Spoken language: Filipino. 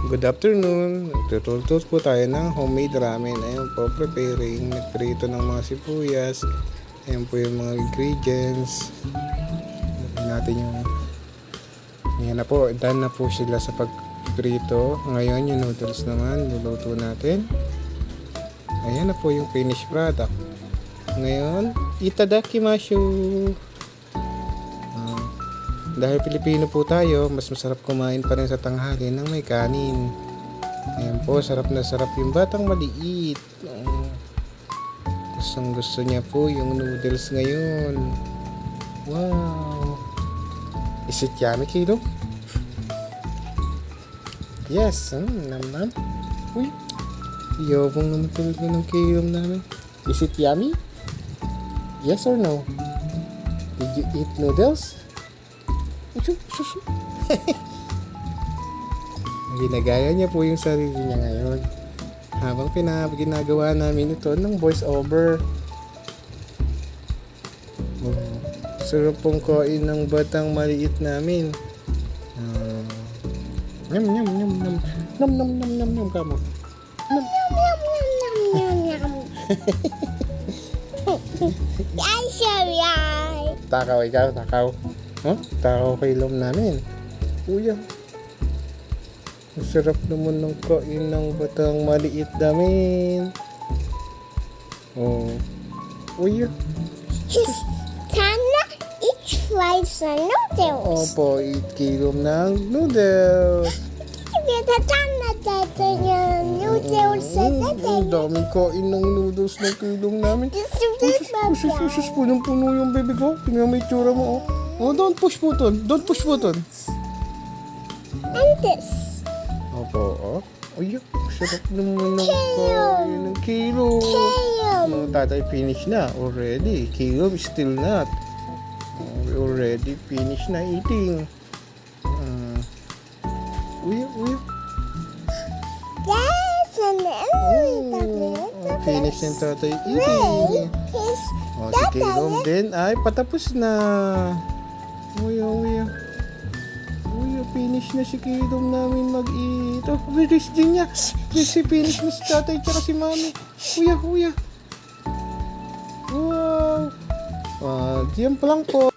Good afternoon. Tutultos po tayo ng homemade ramen. Ayun po, preparing. Nagprito ng mga sibuyas. Ayun po yung mga ingredients. Lagyan natin yung... Ayan na po. Done na po sila sa pagprito. Ngayon yung noodles naman. Luluto natin. Ayan na po yung finished product. Ngayon, itadakimasu. Dahil Pilipino po tayo, mas masarap kumain pa rin sa tanghali ng may kanin. Ayan po, sarap na sarap yung batang maliit. Gustong gusto niya po yung noodles ngayon. Wow! Is it yummy, Kilo? Yes, nam nam. Uy, yabang naman talaga ng Kilo namin. Is it yummy? Yes or no? Did you eat noodles? Ginagaya niya po yung sarili niya ngayon habang ginagawa namin ito ng voice over. Sarap pong kain ng batang maliit namin. Nyam nyam nyam nyam nam nam nam nam nam kamo nam Yum, yum, yum, yum, yum. Ay, sorry. takaw ikaw takaw. Huh? Takaw kay lom namin. Uya. Ang sarap naman ng kain ng batang maliit namin. Oh. Uya. Sana each fries and noodles. Opo, 8 kilo ng noodles. Kita sana dito yung noodles sa Ang dito. daming kain ng noodles ng kilong namin. Usus, punong-puno yung baby ko. Tingnan mo yung tsura mo, oh. Oh, don't push button. Don't push button. And this. Opo, oh. Uy, sarap naman ng kain ng kilo. Oh, tatay finish na already. Kilo still not. We already finished na eating. Uy. Yes, and Finish ng tatay eating. his Oh, si Kilom din ay patapos na. Uy, finish na si Kilom namin mag-eat. Oh, bilis din niya. Si finish na si tatay tsaka si mami. Uya. Wow. Diyan pa lang po.